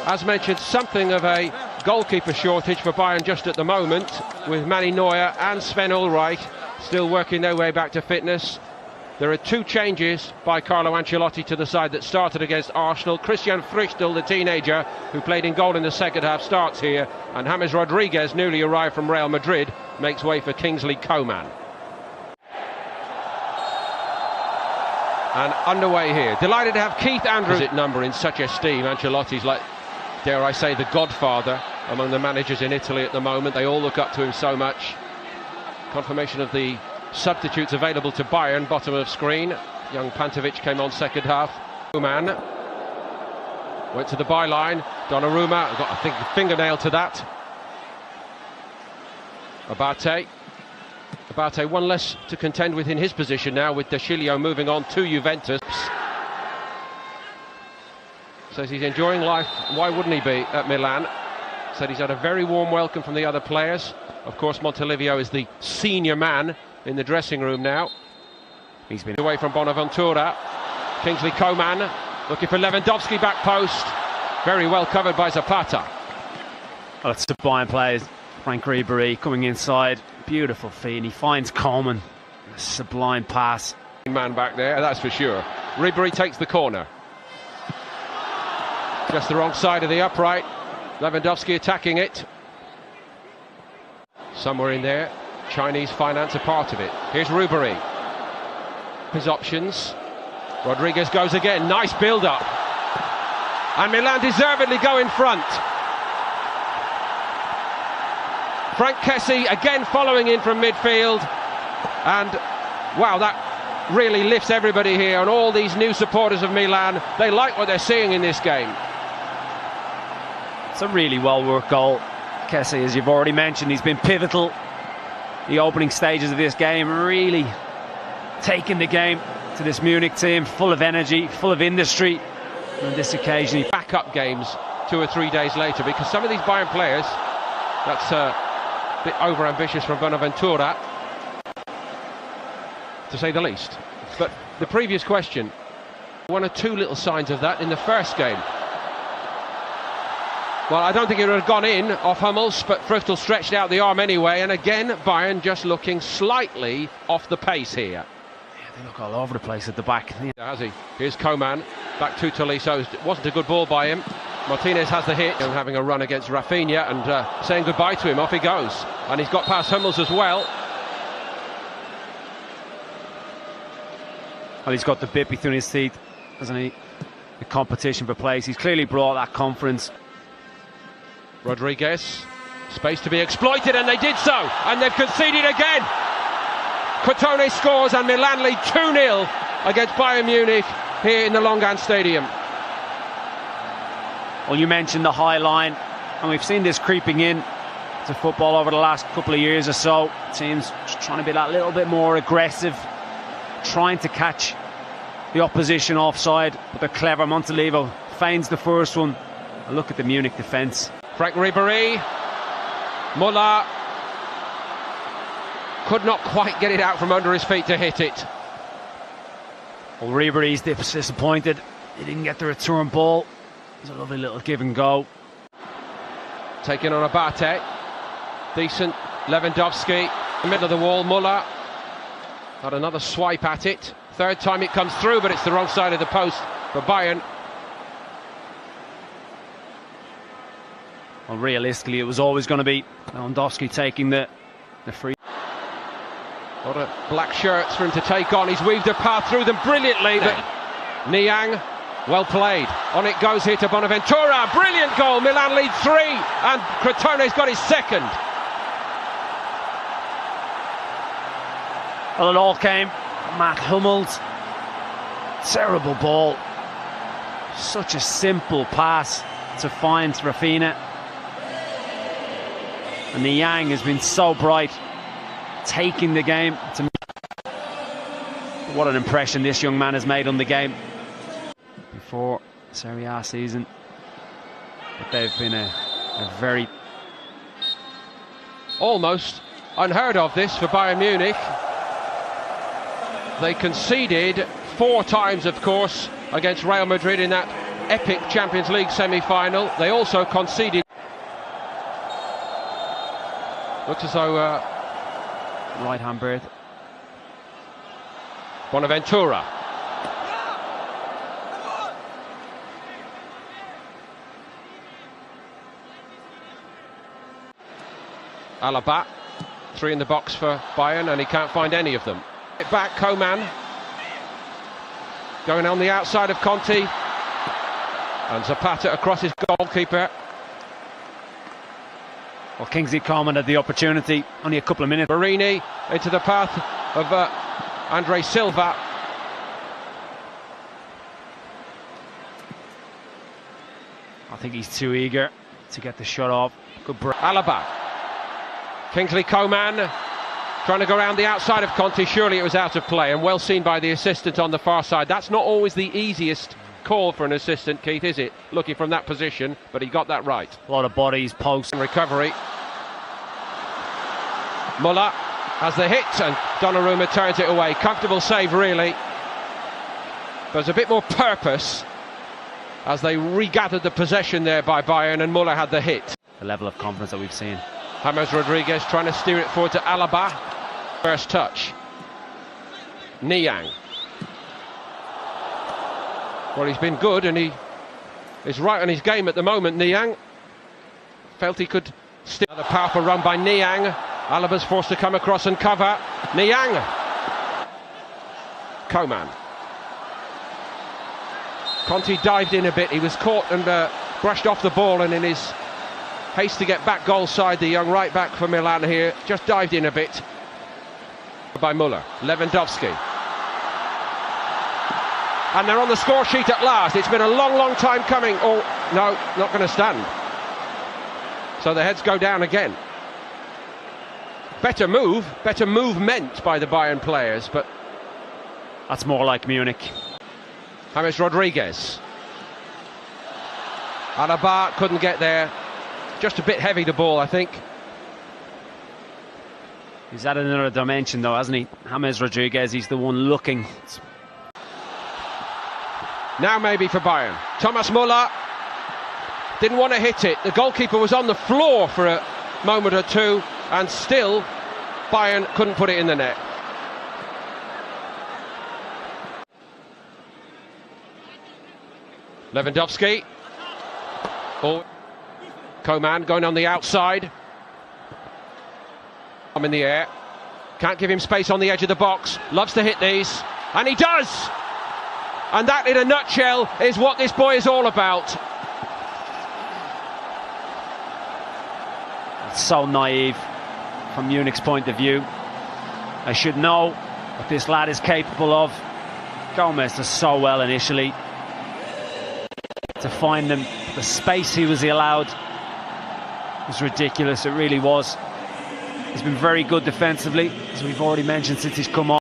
As mentioned, something of a goalkeeper shortage for Bayern just at the moment, with Manny Neuer and Sven Ulreich still working their way back to fitness. There are two changes by Carlo Ancelotti to the side that started against Arsenal. Christian Frichtel, the teenager who played in goal in the second half, starts here, and James Rodriguez, newly arrived from Real Madrid, makes way for Kingsley Coman. And underway here. Delighted to have Keith Andrews at number in such esteem. Ancelotti's like, dare I say, the godfather among the managers in Italy at the moment. They all look up to him so much. Confirmation of the substitutes available to Bayern, bottom of screen. Young Pantovic came on second half. Coman went to the byline. Donnarumma got, I think, a fingernail to that. Abate one less to contend with in his position now, with De Sciglio moving on to Juventus. Says he's enjoying life. Why wouldn't he be at Milan? Said he's had a very warm welcome from the other players. Of course, Montelivio is the senior man in the dressing room now. He's been away from Bonaventura. Kingsley Coman looking for Lewandowski, back post. Very well covered by Zapata. Oh, it's the Bayern players. Frank Ribery coming inside. Beautiful feed, and he finds Coman. A sublime pass. Man back there, that's for sure. Ribery takes the corner. Just the wrong side of the upright. Lewandowski attacking it. Somewhere in there, Chinese finance a part of it. Here's Ribery. His options. Rodriguez goes again. Nice build-up. And Milan deservedly go in front. Frank Kessie again following in from midfield. And, wow, that really lifts everybody here. And all these new supporters of Milan, they like what they're seeing in this game. It's a really well-worked goal. Kessie, as you've already mentioned, he's been pivotal. The opening stages of this game, really taking the game to this Munich team, full of energy, full of industry. On this occasion, he backup games 2 or 3 days later, because some of these Bayern players, that's a bit over-ambitious from Bonaventura, to say the least. But the previous question, one or two little signs of that in the first game. Well, I don't think it would have gone in off Hummels, but Frichtel stretched out the arm anyway, and again Bayern just looking slightly off the pace here. Yeah, they look all over the place at the back. Has he? Here's Coman, back to Tolisso. It wasn't a good ball by him. Martinez has the hit, and having a run against Rafinha, and saying goodbye to him. Off he goes, and he's got past Hummels as well. Well, he's got the bit between his teeth, hasn't he? The competition for place. He's clearly brought that confidence. Rodriguez, space to be exploited, and they did so, and they've conceded again. Crotone scores, and Milan lead 2-0 against Bayern Munich here in the Longan Stadium. Well, you mentioned the high line, and we've seen this creeping in to football over the last couple of years or so. Teams trying to be that little bit more aggressive, trying to catch the opposition offside, but they're clever. Montelivio feigns the first one. A look at the Munich defence. Frank Ribery, Muller could not quite get it out from under his feet to hit it. Well, Ribery's disappointed. He didn't get the return ball. It's a lovely little give and go. Taking on Abate. Decent. Lewandowski. In the middle of the wall. Muller had another swipe at it. Third time it comes through, but it's the wrong side of the post for Bayern. Well, realistically, it was always going to be Lewandowski taking the free. A lot of black shirts for him to take on. He's weaved a path through them brilliantly. But Niang, well played. On it goes here to Bonaventura. Brilliant goal. Milan lead 3, and Crotone's got his second. Well, it all came from Matt Hummels. Terrible ball. Such a simple pass to find Rafinha. And the Yang has been so bright, taking the game. What an impression this young man has made on the game before Serie A season. But they've been a very... almost unheard of this for Bayern Munich. They conceded 4 times, of course, against Real Madrid in that epic Champions League semi-final. They also conceded. Looks as though right-hand berth. Bonaventura. Alaba, 3 in the box for Bayern, and he can't find any of them. Back, Coman. Going on the outside of Conti. And Zapata across his goalkeeper. Well, Kingsley Coman had the opportunity, only a couple of minutes. Marini into the path of Andre Silva. I think he's too eager to get the shot off. Good break. Alaba. Kingsley Coman trying to go around the outside of Conti. Surely it was out of play, and well seen by the assistant on the far side. That's not always the easiest call for an assistant, Keith, is it? Looking from that position, but he got that right. A lot of bodies, post. Recovery. Muller has the hit, and Donnarumma turns it away. Comfortable save, really. There's a bit more purpose as they regathered the possession there by Bayern, and Muller had the hit. The level of confidence that we've seen. James Rodriguez trying to steer it forward to Alaba. First touch. Niang. Well, he's been good, and he is right on his game at the moment, Niang. Felt he could steer. Another powerful run by Niang. Alaba's forced to come across and cover. Niang. Coman. Conti dived in a bit. He was caught and brushed off the ball, and in his haste to get back goal side, the young right back for Milan here just dived in a bit. By Muller. Lewandowski. And they're on the score sheet at last. It's been a long time coming. Oh, no, not going to stand. So the heads go down again. Better movement by the Bayern players, but that's more like Munich. James Rodriguez. Alaba couldn't get there. Just a bit heavy, the ball, I think. He's added another dimension, though, hasn't he? James Rodriguez, he's the one looking. Now maybe for Bayern. Thomas Muller didn't want to hit it. The goalkeeper was on the floor for a moment or two, and still Bayern couldn't put it in the net. Lewandowski. Oh. Coman going on the outside. I'm in the air. Can't give him space on the edge of the box. Loves to hit these. And he does! And that, in a nutshell, is what this boy is all about. It's so naive from Munich's point of view. I should know what this lad is capable of. Gomez does so well initially. To find them, the space he was allowed was ridiculous, it really was. He's been very good defensively, as we've already mentioned, since he's come on.